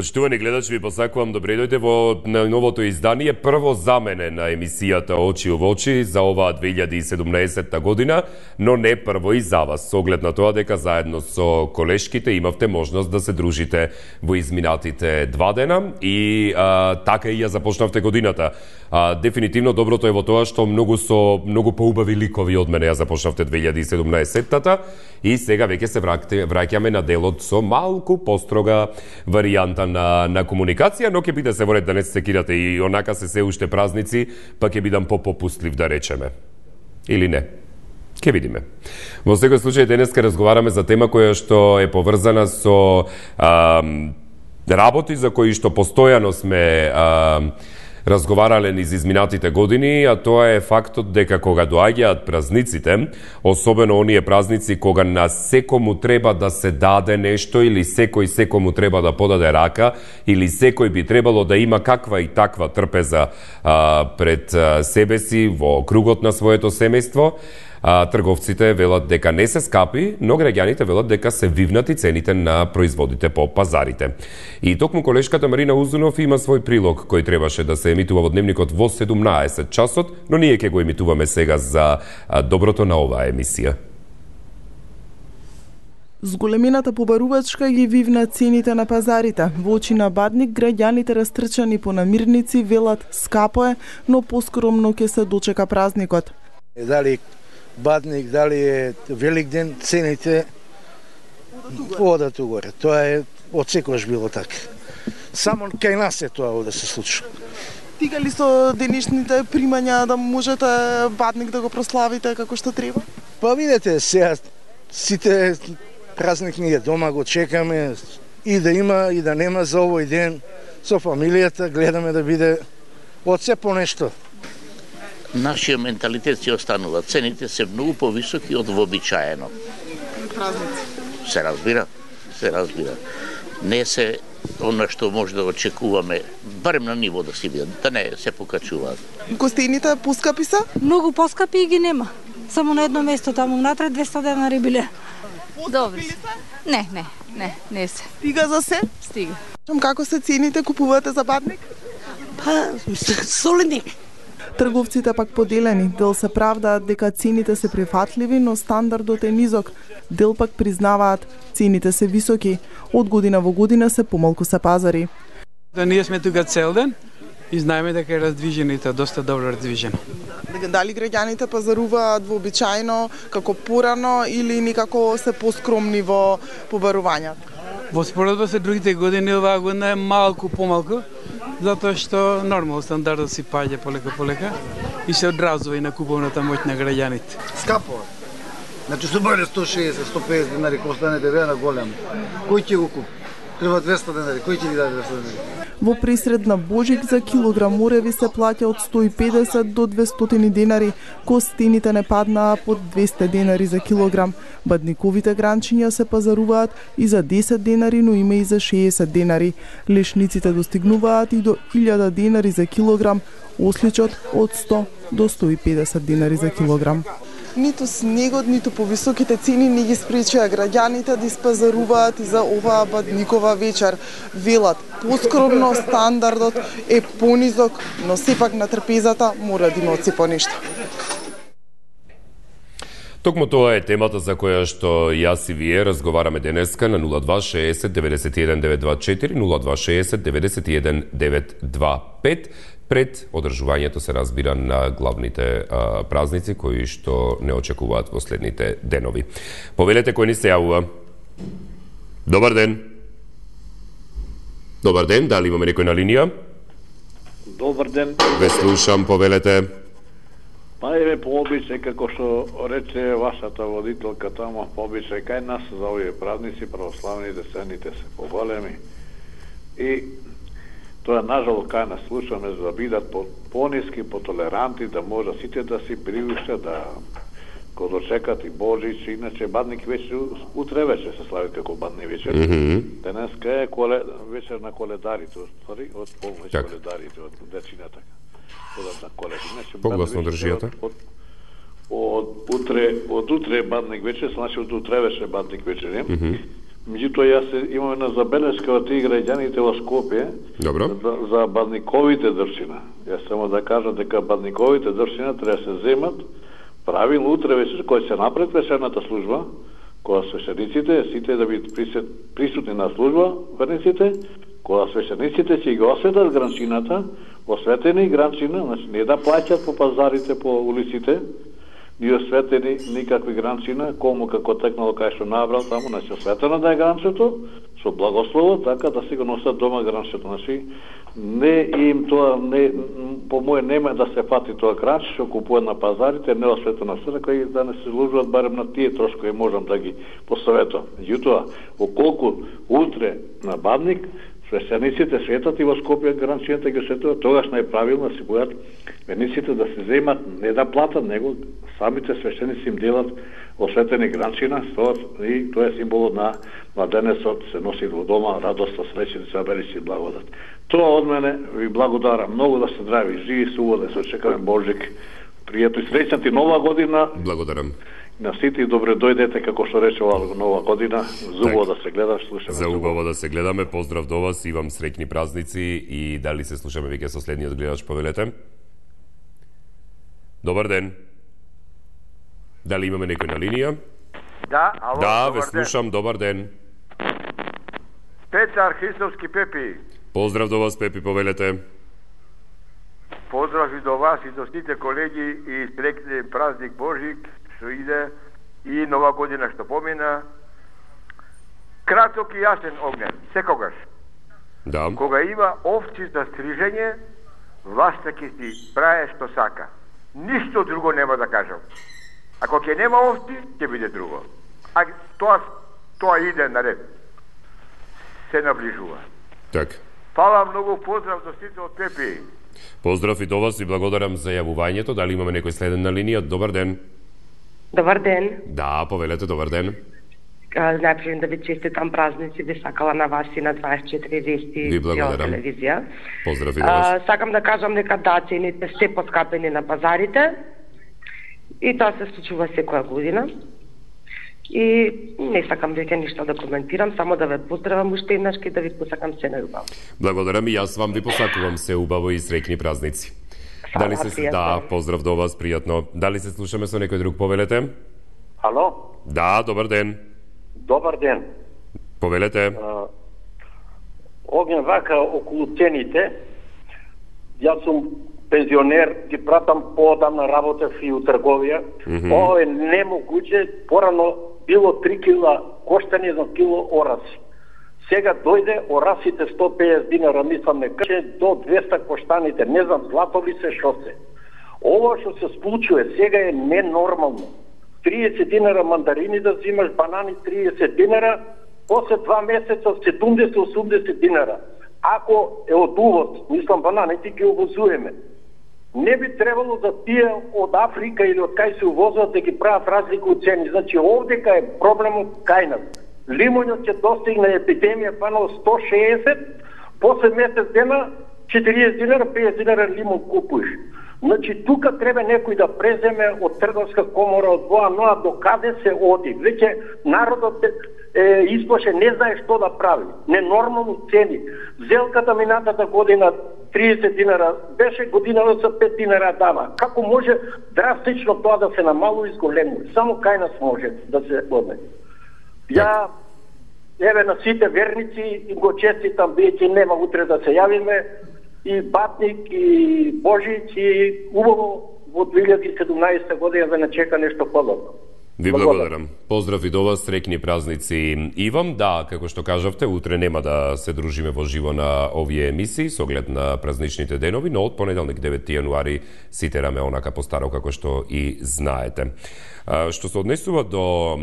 Почитувани гледачи, ви посакувам добре дојде во новото издание, прво за мене на емисијата Очи во очи за оваа 2017 година, но не прво и за вас, со оглед на тоа дека заедно со колешките имавте можност да се дружите во изминатите 2 дена и така и ја започнавте годината. Дефинитивно доброто е во тоа што многу поубави ликови од мене ја започнавте 2017-тата и сега веќе се враќаме на делот со малку построга варијанта на комуникација, но ќе биде се воред да не се секирате и онака се уште празници, па ќе бидам попопустлив да речеме. Или не? Ќе видиме. Во секој случај денеска разговараме за тема која што е поврзана со работи за кои што постојано сме разговарале низ изминатите години, а тоа е фактот дека кога доаѓаат празниците, особено оние празници кога на секому треба да се даде нешто или секој треба да подаде рака или секој би требало да има каква и таква трпеза пред себе си во кругот на своето семејство, трговците велат дека не се скапи, но граѓаните велат дека се вивнати цените на производите по пазарите. И токму колешката Марина Узунов има свој прилог кој требаше да се емитува во Дневникот во 17 часот, но ние ќе го емитуваме сега за доброто на оваа емисија. Зголемината побарувачка ги вивна цените на пазарите. Во очи на Бадник, граѓаните растрчани по намирници велат скапо е, но поскромно ќе се дочека празникот. Дали Бадник, дали е Великден, цените одат угоре. Тоа е од секогаш било така. Само кај нас е тоа овде се случува. Стига ли со денешните примања да можете Бадник да го прославите како што треба? Па видете, сега сите празник ние дома го чекаме и да има и да нема за овој ден со фамилијата, гледаме да биде од се по нешто. Нашиот менталитет се останува. Цените се многу повисоки од вообичаено. Празници. Се разбира. Не се она што може да очекуваме, барем на ниво да си бидат, да не се покачуваат. Гостините поскапи се? Многу поскапи и ги нема. Само на едно место таму внатре 200 денари биле. Добри. Не се. Стига за се? Стига. Како се цените купувате за Бадник? Па, солидни. Трговците пак поделени. Дел се правдаат дека цените се прифатливи, но стандардот е низок. Дел пак признаваат цените се високи. Од година во година се помалку се пазари. Да ние сме тука цел ден и знаеме дека е раздвижено и тоа доста добро раздвижено. Дали граѓаните пазаруваат вообичаено како порано или никако се поскромни во побарувањето? Во споредба со другите години оваа година е малку помалку, затоа што нормално стандардот си паѓа полека и се одразува и на куповната моќ на граѓаните. Скапо. Значи се баре 160-150 денари костане на голем. Кој ќе го купи? Треба 200 денари. Кој ќе ги даде 200 денари? Во присред на Божик за килограм мореви се плаќа од 150 до 200 денари, костините не паднаа под 200 денари за килограм. Бадниковите гранчиња се пазаруваат и за 10 денари, но има и за 60 денари. Лешниците достигнуваат и до 1000 денари за килограм, осличот од 100 до 150 денари за килограм. Ниту снегот, ниту повисоките цени не ги спречија граѓаните да испазаруваат и за оваа Бадникова вечер. Велат, поскромно стандардот е понизок, но сепак на трпезата мора да има од се по нешто. Токму тоа е темата за која што јас и вие разговараме денеска на 0260 91 924, 0260 91 925. Пред одржувањето се разбира на главните празници кои што не очекуваат во следните денови. Повелете кој ни се јавува. Добар ден. Добар ден, дали имаме некој на линија? Добар ден. Ве слушам, повелете. Па еве по обичај, како што рече вашата водителка тама, по обичај кај нас за овие празници православните цените се поголеми. И тоа нажал кај нас слушаме за да бидат пониски, потолеранти, да може сите да си приуштат, да го дочекат и Божич, иначе Бадник вече утре вече се слави како Бадни вечер. Денеска е вечер на коледарите, од полноќ коледарите, од дечината. На коледи. Погласно држијата. Од утре Бадник вечер, значи од утре вече Бадник вечер. Меѓутоа, јас имам една забелешка од тие граѓаните во Скопје. Добро. За бадниковите дрчина. Јас само да кажам дека бадниковите дрчина треба да се земат правилно утре вечер, кој се напред вечерната служба, кога свещениците, сите да бидат присутни на служба, верниците, кога свещениците ќе ги осветат гранчината, осветени гранчина, значи не да плаќат по пазарите, по улиците, ни осветени никакви гранчина, кому како текнало кај што набрал таму, значи осветено да е гранчето, со благослово, така да си го носат дома гранчето. Значи, не им тоа, не, по моје нема да се фати тоа гранче, што купуваат на пазарите, не осветена црква и да не се служуваат барем на тие трошкови, можам да ги посоветувам. Меѓутоа, околку утре на Бадник, свещениците светат и во Скопје гранчината ги светуваат, тогаш најправилно да си бојат верниците да се земат, не да платат, него самите свещеници им делат осветени гранчина, и тоа е символот на младенецот, се носи во дома, радоста, среќа, сабери си благодат. Тоа од мене ви благодарам, многу да се здрави, живи, суводе, се очекаме Божик, пријатно и среќна ти нова година. Благодарам. На сите и добре дојдете, како што рече оваа нова година, за убаво да се гледаш, слушаме. За убаво да се гледаме, поздрав до вас, и вам среќни празници и дали се слушаме веќе со следниот гледач, повелете. Добар ден. Дали имаме некој на линија? Да, ало, да, ве слушам, добар ден. Петар Христовски Пепи. Поздрав до вас, Пепи, повелете. Поздрав и до вас и до сите колеги и среќен празник Божик што иде и нова година што помина. Краток и јасен огнен, секогаш. Да. Кога има овци за стрижење, власта ќе си прави што сака. Ништо друго нема да кажам. Ако ќе нема овци, ќе биде друго. А тоа иде наред. Се наближува. Так. Фала многу, поздрав до сите од Пепи. Поздрав и до вас и благодарам за јавувањето. Дали имаме некој следен на линија? Добар ден. Добар ден. Да, повелете, добар ден. Најпред да ви честитам празници, ви сакала на вас и на 24 вести ви благодарам. Телевизија. Поздрав и до вас. Сакам да кажам дека да, цените се поскапени на пазарите и тоа се случува секоја година. И не сакам веќе ништо да коментирам, само да ве поздравам уште еднаш и да ви посакам се најубаво. Благодарам и јас вам ви посакувам се убаво и среќни празници. Дали се да, поздрав до вас, пријатно. Дали се слушаме со некој друг, повелете? Ало? Да, добар ден. Добар ден. Повелете. Огнен вака околу цените. Јас сум пензионер, ги пратам поодамна работев и у трговија. Ово е немогуче, порано било 3 кила коштани 1 кило ораси. Сега дојде орасите 150 динара, мислам не каже, до 200 коштаните, не знам злато ли се, шо се. Ово што се случува сега е ненормално. 30 динара мандарини да взимаш, банани 30 динара, после 2 месеца 70-80 динара. Ако е од увоз, мислам бананите ги увозуеме. Не би требало да тие од Африка или од кај се увозват да ги прават разлика од цени. Значи овдека е проблемот кај нас. Лимонот ќе достигне епидемија пано 160, после месец дена 40 динара, 50 динара лимон купуш. Значи тука треба некој да преземе од трговска комора, од ВОА, до каде се оди. Веќе народот е исплашен, не знае што да прави. Ненормално цени. Зелката минатата година 30 динара, беше годинава за 5 динара дава. Како може драстично тоа да се намалува и зголемува? Само кај нас може да се одне. Ја, еве на сите верници, им го честитам, бидејќи нема утре да се јавиме, и Батник, и Божич, и убаво во 2017 година да не чека нешто подобно. Ви благодарам. Поздрав и до вас, среќни празници и вам. Да, како што кажавте, утре нема да се дружиме во живо на овие емисии со оглед на празничните денови, но од понеделник 9 јануари си тераме онака постаро како што и знаете. Што се однесува до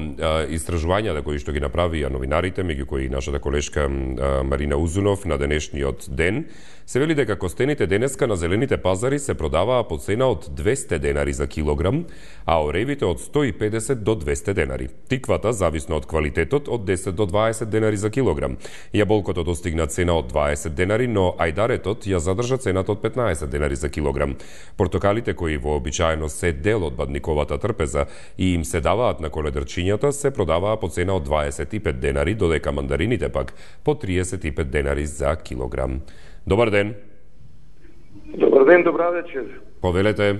истражувањата кои што ги направија новинарите, меѓу кои нашата колешка Марина Узунов на денешниот ден, се вели дека костените денеска на зелените пазари се продаваа по цена од 200 денари за килограм, а оревите од 150 до 200 денари. Тиквата, зависно од квалитетот, од 10 до 20 денари за килограм. Јаболкото достигна цена од 20 денари, но ајдаретот ја задржа цената од 15 денари за килограм. Портокалите, кои вообичаено се дел од бадниковата трпеза и им се даваат на коледърчињата, се продаваа по цена од 25 денари, додека мандарините пак по 35 денари за килограм. Добар ден. Добар ден, добра вечер. Повелете.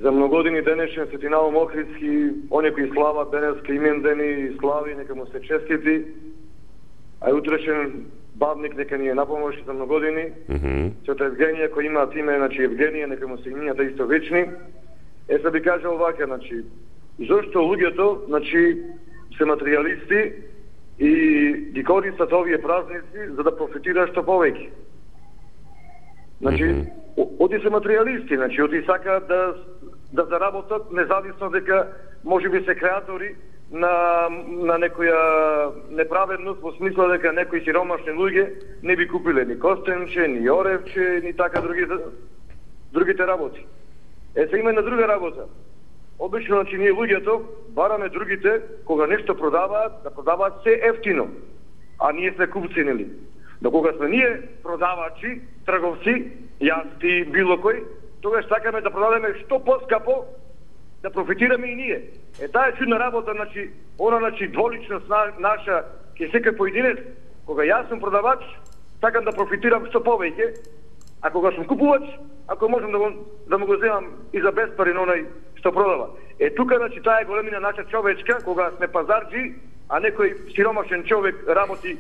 За многодини денешен Светинало Мохридски, оне кои слава денеска имендени и слави, нека му се честити, а и утрешен бавник нека ни е напомоши за многодини. Света Евгенија, кој имаат име, значи Евгенија, нека му се имињата исто вечни. Се би кажал вака, значи, зашто луѓето, значи, се материјалисти и ги користат овие празници за да профитираат што повеќе. Значи, оди се материјалисти, значи, оди сакаат да заработат, независно дека може би се креатори на некоја неправедност, во смисла дека некои сиромашни луѓе не би купиле ни костенче, ни оревче, ни така другите работи. Се има една друга работа. Обично, значи, ние луѓето бараме другите, кога нешто продаваат, да продаваат се ефтино, а ние сме купци, нели? Но кога сме ние продавачи, трговци, јас, ти, било кој, тогаш сакаме да продадеме што поскапо, да профитираме и ние. Таа е чудна работа, значи, она, значи, дволичност наша, ке секој поединец, кога јас сум продавач, сакам да профитирам што повеќе, а кога сум купувач, ако можам да му го земам и за безпари на оној што продава. Тука, значи, таа е големина наша човечка, кога сме пазарджи, а некој сиромашен човек работи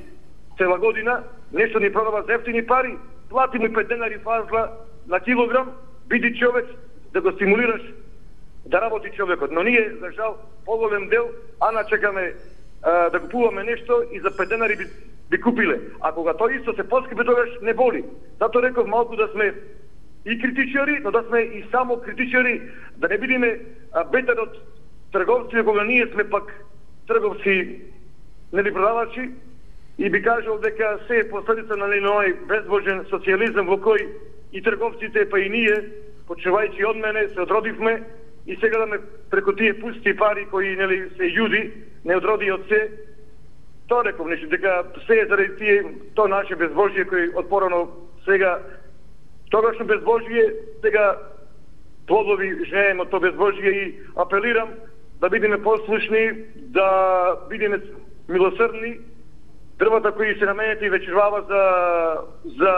цела година, нешто ни продава за ефтини пари, плати му 5 денари фазла на килограм, биди човек, да го стимулираш да работи човекот. Но ние, за жал, поголем дел, ана чекаме да купуваме нешто и за 5 денари би купиле. А кога тоа исто се поскипи, тогаш не боли. Зато реков малку да сме и критичари, но да сме и само критичари, да не бидиме бетер од трговци, кога ние сме пак трговци, нели продавачи, и би кажал дека се е последица на овој безбожен социализам во кој и трговците, па и ние, почнувајќи од мене, се одродивме и сега да ме преку тие пусти пари кои, нели, се јуди, не одроди од се. Тоа реков нешто, дека се е заради тие, тоа наше безбожие кој отпорано сега, тогашно безбожие, сега плодови жнеем од тоа безбожие и апелирам да бидеме послушни, да бидеме милосрдни. Дрвата кои се наменети вечервава за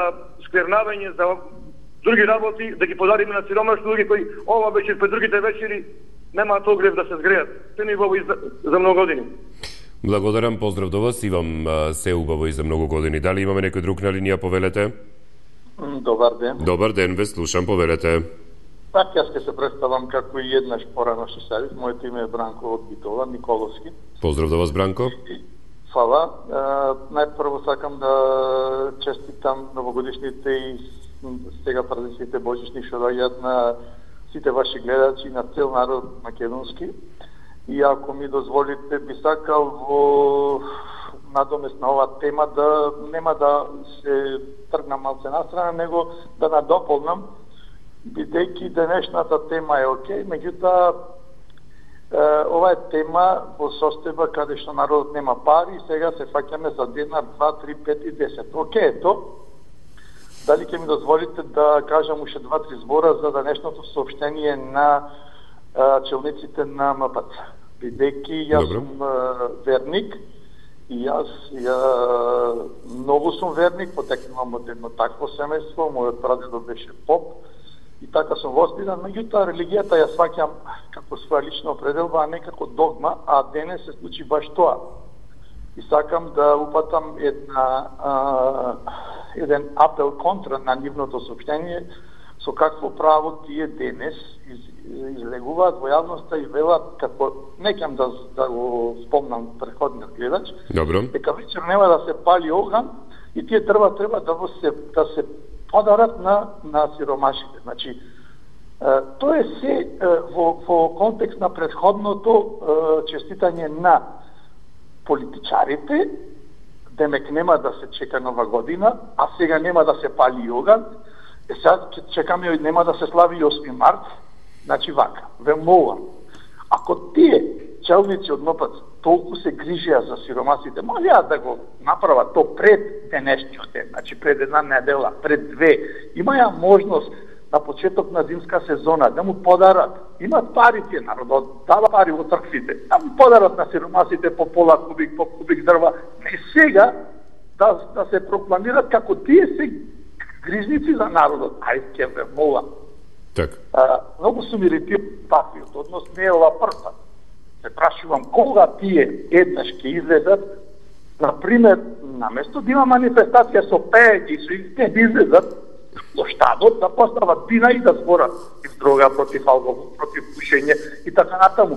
сквернавање, за други работи, да ги подариме на сиромашни луѓе кои ова вечер пред другите вечери немаат огрев да се згреат. Се ни убаво и за многу години. Благодарам, поздрав до вас и вам се убаво и за многу години. Дали имаме некој друг на линија, повелете? Добар ден. Добар ден, ве слушам, повелете. Так, јас ќе се представам како и еднаш порано што се јавив. Моето име е Бранко од Битола, Николовски. Поздрав до вас, Бранко. Фала. Најпрво сакам да честитам новогодишните и сега празниците божични што доаѓаат на сите ваши гледачи, на цел народ македонски. И ако ми дозволите, би сакал во надомест на оваа тема да нема да се тргнам малце настрана, него да надополнам, бидејќи денешната тема е окей, меѓутоа ова е тема во состојба каде што народот нема пари, сега се фаќаме за денар 2, 3, 5 и 10. Окей е то. Дали ќе ми дозволите да кажам уште 2-3 збора за денешното соопштение на челниците на МПЦ. Бидејќи јас сум верник и јас многу сум верник, потекнувам од едно такво семејство, мојот прадедо беше поп и така сум воспитан, меѓутоа религијата ја сваќам како своја лична определба, а не како догма, а денес се случи баш тоа. И сакам да упатам еден апел контра на нивното соопштение, со какво право тие денес излегуваат во јавноста и велат, како некам да го спомнам претходниот гледач, дека вечер нема да се пали оган и тие треба да се подарат на сиромашите. Значи, тоа е се во контекст на претходното честитање на политичарите, демек нема да се чека нова година, а сега нема да се пали оган, сега чекаме нема да се слави 8 март, значи вака, ве молам, ако тие челници од НОПАЦ толку се грижеа за сиромасите, можеа да го направат то пред денешниот ден, значи пред една недела, пред две. Имаја можност на почеток на зимска сезона да му подарат, имат пари тие народот, дава пари во црквите, да му подарат на сиромасите по пола кубик, по кубик дрва, не сега да се прокламират како тие се грижници за народот. Ајде, ќе ве молам. Так. Многу сум иритиран таквиот однос, не е ова прв пат. Се прашувам кога тие еднаш ќе излезат, например, наместо да има манифестација со пеење и со излезе, да излезат до штадот, да постават бина и да зборат против дрога, против алкохол, против пушење и така натаму.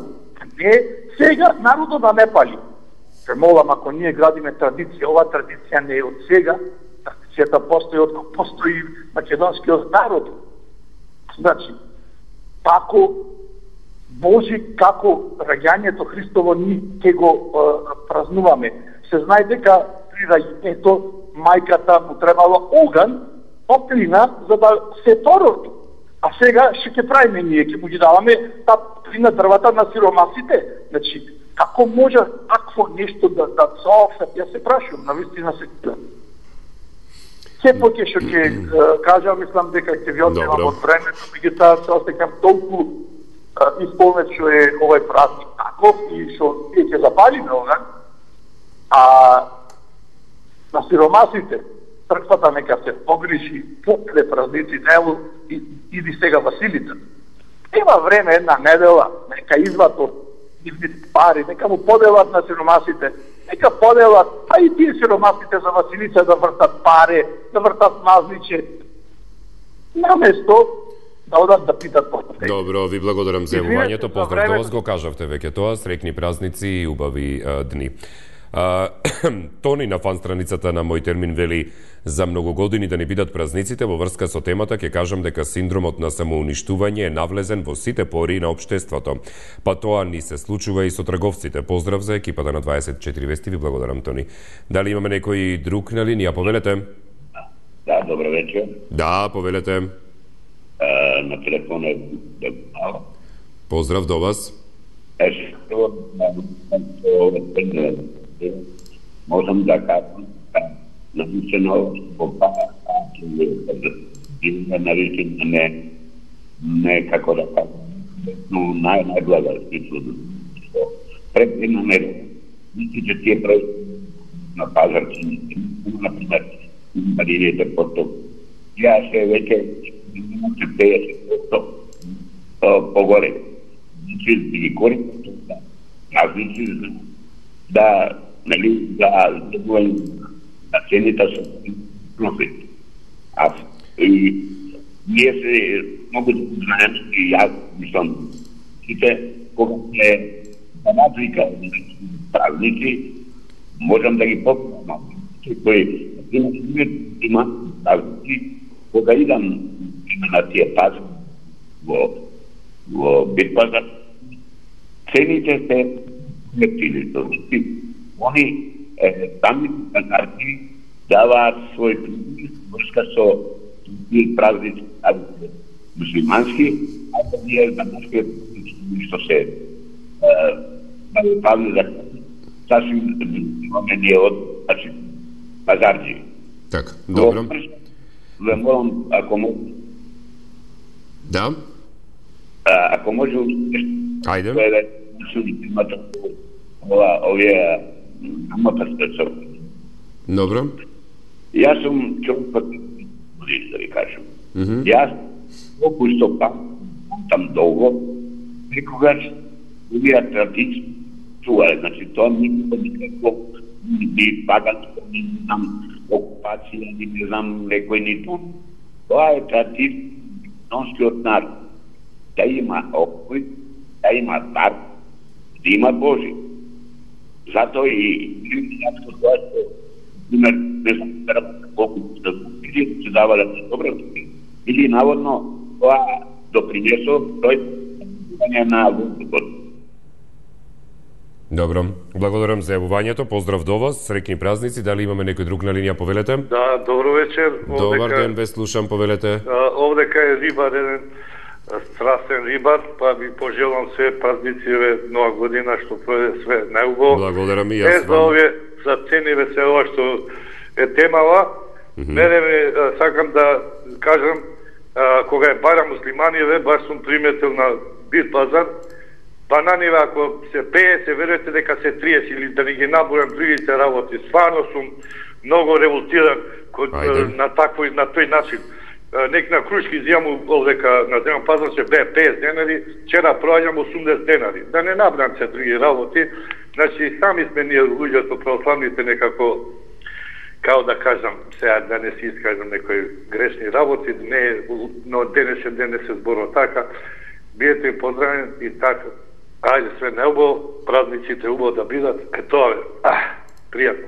Не, сега народот да не пали. Се молам, ако ние градиме традиција, ова традиција не е од сега, традицијата постои од кога постои македонскиот народ. Значи, како Божи, како раѓањето Христово ние ќе го празнуваме. Се знае дека при раѓањето мајката му требало оган, топлина, за да се торото. А сега што ќе правиме ние? Ќе му ги даваме та топлина дрвата на сиромасите? Значи, како може такво нешто да соопштат? Ја се прашувам, навистина се питам. Сепак што ќе кажам, мислам дека ќе ви одземам од времето, меѓутоа се осеќам толку исполнет што е овој празник таков и што ќе запалиме оган, а на сиромасите црквата нека се погрижи после празниците, ево иди сега Василица. Има време една недела, нека изватот нивните пари, нека му поделат на сиромасите, нека поделат, а и тие сиромасите за Василица да вртат пари, да вртат мазниче. Наместо да одат да питат потоа. Добро, ви благодарам за јавувањето. Поздрав до вас, го кажавте веќе тоа. Среќни празници и убави дни. Тони на фан страницата на Мој термин вели: за многу години да не бидат празниците, во врска со темата ќе кажам дека синдромот на самоуништување е навлезен во сите пори на општеството. Па тоа ни се случува и со трговците. Поздрав за екипата на 24 вести, ви благодарам, Тони. Дали имаме некој друг на линија? Повелете. Да, добро вечер. Да, повелете. На телефон е поздрав до вас. Можам да кажам нависено во не како да кажам, но најблага смисло пред една недела. Мислите тие на пазар например, марините поток. Ја се веќе 50% погоре. Значи, да ги користат различни да, нали, да цените са профит. И ние се много да знаем, и аз мислам, сите, кога се разлика празници, можем да ги попнем. Кој има празници, кога идам на тие пазари во Битпазар, цените се ефтини. Они тамни пазарци даваат свој принос врска со тие празници муслимански, а да ние за нашите што се пазни за сасвим имаме ние од пазарци. Так, добро. Ве молам, ако може... Да? Ако може... Ајде. Имате овие мотоциклет. Добро. Јас сум човек години, да ви кажам. Јас колку што памтам долго, никогаш овие традиции чувале. Значи, тоа никако ни паганско, ни знам окупација, ни не знам некој ни тоа. Тоа е традиција македонскиот народ. Да има окој, да има дар, да има Божи. Зато и јако тоа што, пример, не знам колку да или се давале на добро, или наводно тоа допринесо тој на воздухот. Добро, благодарам за јавувањето, поздрав до вас, среќни празници, дали имаме некој друг на линија, повелете? Да, добро вечер. Добар ден, ве слушам, повелете. Овдека е рибар еден. страстен рибар, па ви пожелам се празници нова година, што пројде све најубаво. Благодарам и јас. За цениве се ова што е темава. Мене сакам да кажам, кога е Бајрам муслиманиве, баш сум приметил на Бир пазар, бананиве ако се 50, верувате дека се 30 или да не ги наборам другите работи. Стварно сум многу револтиран на тој начин. Нек на крушки зијам овдека на земен пазар се бе 50 денари, вчера проаѓам 80 денари. Да не набрам се други работи, значи сами сме ние луѓето православните некако, као да кажам, сега да не си искажам некои грешни работи, не, но денешен ден не се зборува така. Биете им поздравен и така. Ајде све неубаво, празниците убаво да бидат, тоа е, пријатно.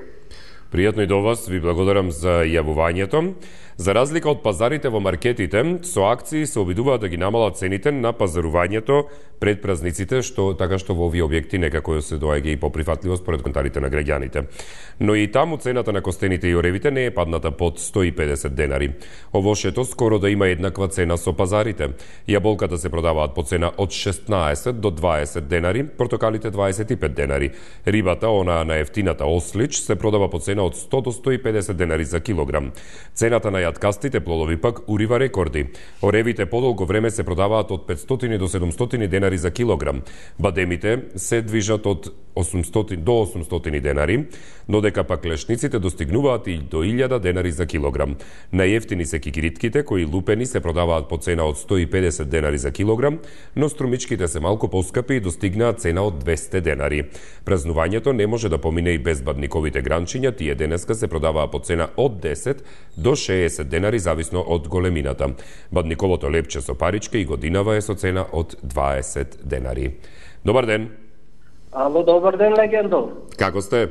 Пријатно и до вас, ви благодарам за јавувањето. За разлика од пазарите во маркетите, со акции се обидуваат да ги намалат цените на пазарувањето пред празниците, така што во овие објекти некако се доаѓа и поприфатливо според коментарите на граѓаните. Но и таму цената на костените и оревите не е падната под 150 денари. Овошето скоро да има еднаква цена со пазарите. Јаболката се продаваат по цена од 16 до 20 денари, портокалите 25 денари. Рибата, она на ефтината ослич, се продава по цена од 100 до 150 денари за килограм. Цената на јаткастите плодови пак урива рекорди. Оревите подолго време се продаваат од 500 до 700 денари за килограм. Бадемите се движат од 800 до 800 денари, додека пак лешниците достигнуваат и до 1000 денари за килограм. Најефтини се кикиритките, кои лупени се продаваат по цена од 150 денари за килограм, но струмичките се малку поскапи и достигнаат цена од 200 денари. Празнувањето не може да помине и без бадниковите гранчиња, тие денеска се продаваа по цена од 10 до 60 денари, зависно од големината. Бадниковото лепче со паричка и годинава е со цена од 20 денари. Добар ден! Ало, добар ден, легендо. Како сте?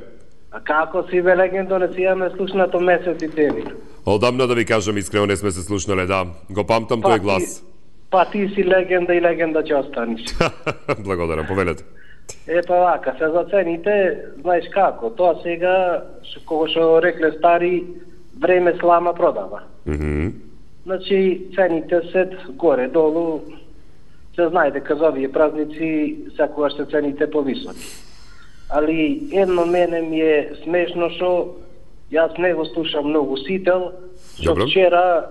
А како си, бе, легендо, не си имаме слушнато месеци теми. Одамна да ви кажам искрено, не сме се слушнале, да. Го памтам тој глас. Ти си легенда и легенда ќе останеш. Благодарам, повелете. Ето вака, се за цените, знаеш како, тоа сега, кога што рекле стари, време слама продава. Значи, цените се горе-долу, се знае дека за овие празници секогаш се цените повисоки. Али едно мене ми е смешно што јас не го слушам многу сител, што вчера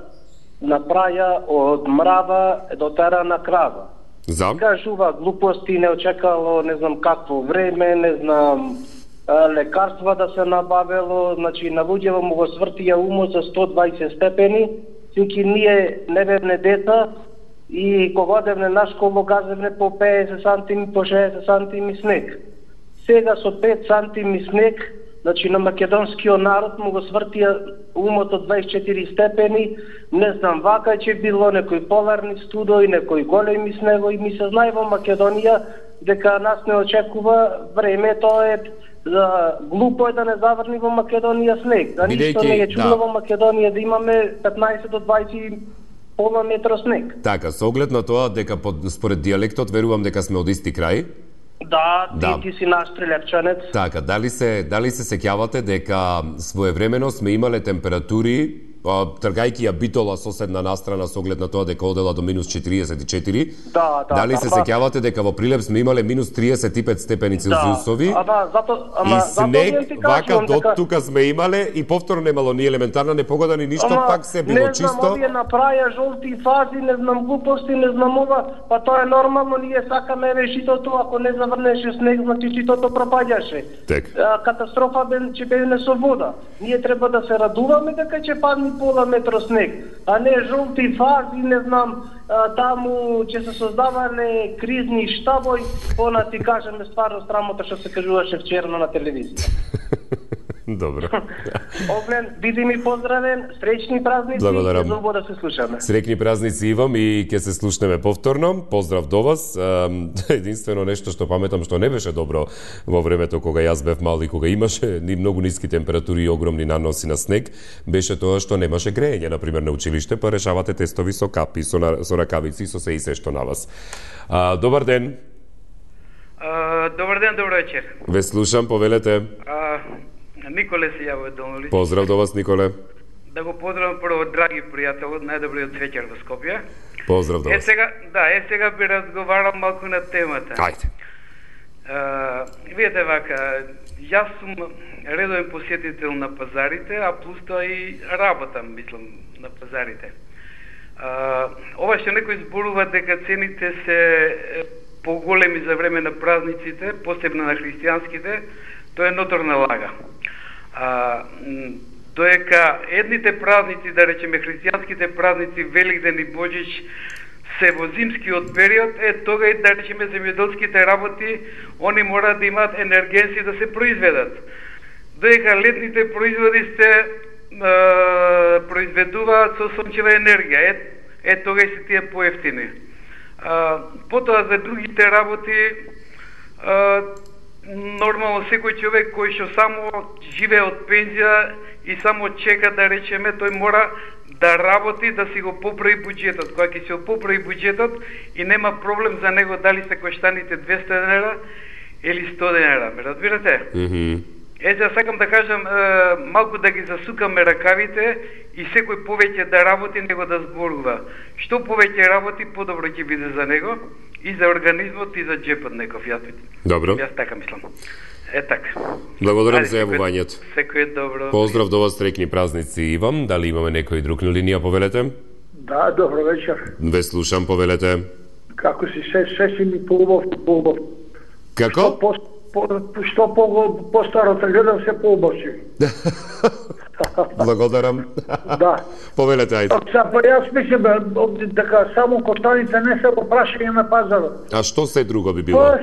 направја од мрава до терана крава. Кажува глупости, не очекало не знам какво време, не знам лекарства да се набавело, значи на луѓето му го свртија умот за 120 степени, синки ние не бевне деца и кога одевне на школу газевне по 50 сантими, по 60 сантими снег. Сега со 5 сантими снег, значи на македонскиот народ му го свртија умот од 24 степени, не знам вака ќе било некои поларни студои, некои големи снегови, ми се знае во Македонија дека нас не очекува време, тоа е глупо е да не заврни во Македонија снег. Да ништо не е чудно во Македонија да имаме 15 до 20 пола метро снег. Така, со оглед на тоа дека според дијалектот верувам дека сме од исти крај. Да, ти си наш стрелепчанец. Така, дали се сеќавате дека своевремено сме имале температури, тргајќи ја Битола соседна настрана со оглед на тоа дека одела до минус 44. Дали се сеќавате дека во Прилеп сме имале минус 35 степени Целзиусови? И снег вака до тука сме имале и повторно немало ни елементарна непогода ни ништо, пак се било чисто. Не знам, овие направија жолти фази, не знам глупости, не знам ова, па тоа е нормално, ние сакаме решитото, ако не заврнеше снег, значи читото пропаѓаше. Катастрофа ќе биде со вода. Ние треба да се радуваме дека ќе падне пола метро снег, а не жолти фази, не знам, таму ќе се создавале кризни штабои, она ти кажеме стварно срамота што се кажуваше вчера на телевизија. Добро. Оглен, биди ми поздравен, среќни празници, благодарам. За убаво да се слушаме. Среќни празници Ивам и ќе се слушнеме повторно. Поздрав до вас. Единствено нешто што паметам што не беше добро во времето кога јас бев мал и кога имаше ни многу ниски температури и огромни наноси на снег, беше тоа што немаше грејење, например на училиште, па решавате тестови со капи, со ракавици, со се и се што на вас. Добар ден. Добар ден, добро вечер. Ве слушам, повелете. Николе се јавува Домолис. Поздрав до вас, Николе. Да го поздравам прво, драги пријател, најдобриот вечер во Скопје. Поздрав до вас. Сега би разговарам малку на темата. Ајде. Видете вака, јас сум редовен посетител на пазарите, а плюс тоа и работам, мислам, на пазарите. Ова што некој зборува дека цените се поголеми за време на празниците, посебно на христијанските, тоа е ноторна лага. Доека едните празници, да речеме христијанските празници, Великден и Боџич, се во зимскиот период, тога и да речеме земјоделските работи, они мора да имаат енергенси да се произведат. Доека летните производи се произведуваат со сончева енергија, тога и се тие поевтини. Потоа за другите работи, нормално секој човек кој што само живее од пензија и само чека, да речеме, тој мора да работи, да си го поправи буџетот. Кога ќе се поправи буџетот и нема проблем за него дали се коштаните 200 денара или 100 денара. Ме разбирате? Сега сакам да кажам, малку да ги засукаме ракавите и секој повеќе да работи, него да зборува. Што повеќе работи, подобро ќе биде за него и за организмот и за джепот некој. Добро. Јас така мислам. Така. Благодарам за јавувањето. Секој добро. Поздрав до вас, среќни празници и вам. Дали имаме некој друг на линија, повелете? Да, добро вечер. Ве слушам, повелете. Како си се си ми поубав. Како? Што по-старото гледам се поубав си. Благодарам. Да. Повелете, ајде. Па јас мислам дека само коштаните не се во прашање на пазарот. А што се друго би било? Па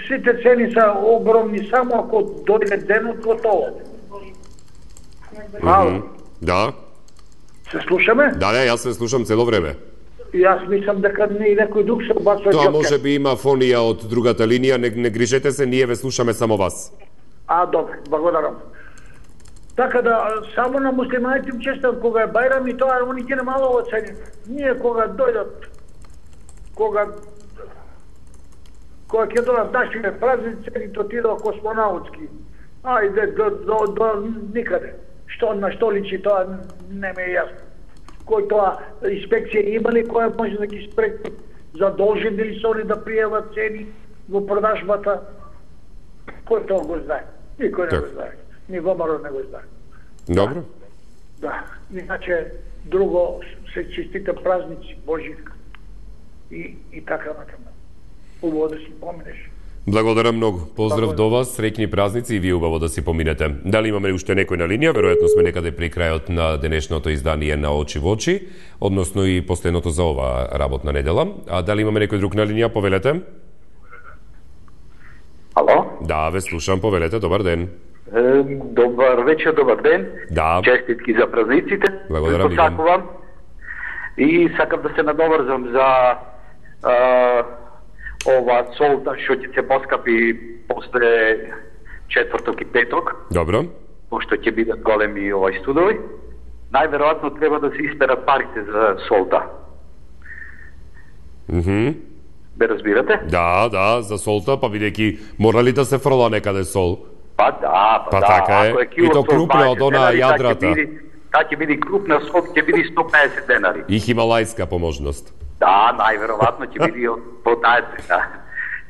сите цени се огромни, само ако дојде денот готово. Да. Се слушаме? Да, јас се слушам цело време. Јас мислам дека и некој друг се обачува. Тоа може би има фонија од другата линија, не грижете се, ние ве слушаме само вас. Добре, благодарам. Така да, само на муслиманите им честам, кога е Бајрам и тоа, они ќе немало оцени. Ние кога дојдат, кога ќе дојдат нашите празници, цените отидоа космонаутски. Ајде до никаде. На што личи тоа, не ме е јасно. Кој тоа инспекција има ли, која може да ги спреки, задолжени ли се они да пријават цени во продажбата? Кој тоа го знае? Никој не го знае. Ни ВМРО не го знае. Добро. Да. Иначе, друго, се честите празници, Божик и така натаму. Убаво да си поминеш. Благодарам многу. Поздрав до вас, среќни празници и вие убаво да си поминете. Дали имаме уште некој на линија? Веројатно сме некаде при крајот на денешното издание на Очи во очи, односно и последното за ова работна недела. А дали имаме некој друг на линија? Повелете. Ало? Да, ве слушам, повелете. Добар ден. Добар вечер, добар ден. Да. Честитки за празниците. Благодарам. Посакувам. И сакам да се надоврзам за ова солта што ќе се поскапи после четврток и петок. Добро. Пошто ќе бидат големи овај студови. Најверојатно треба да се исперат парите за солта. Бе разбирате? Да, за солта, па бидејќи мора ли да се фрла некаде сол? Па да. Така е. И то крупна од онаа јадрата. Таа ќе биде крупна сол, ќе биде 150 денари. И хималајска поможност. Да, најверојатно ќе биде по таа цена.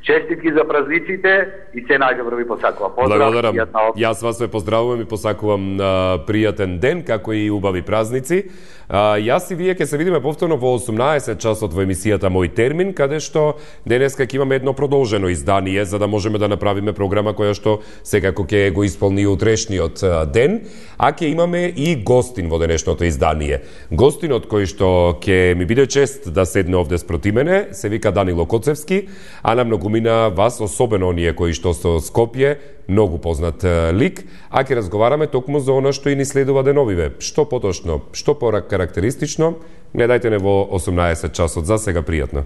Честитки за празниците и се најдобро ви посакувам. Благодарам. Јас вас ве поздравувам и посакувам пријатен ден, како и убави празници. Јас и вие ќе се видиме повторно во 18 часот во емисијата Мој термин, каде што денеска ќе имаме едно продолжено издание за да можеме да направиме програма која што секако ќе го исполни утрешниот ден, а ќе имаме и гостин во денешното издание. Гостинот кој што ќе ми биде чест да седне овде спроти мене се вика Данило Коцевски, а на многумина вас, особено оние кои што со Скопје, многу познат лик, а ќе разговараме токму за она што и ни следува деновиве. Што поточно, што карактеристично, гледајте не во 18 часот. За сега пријатно.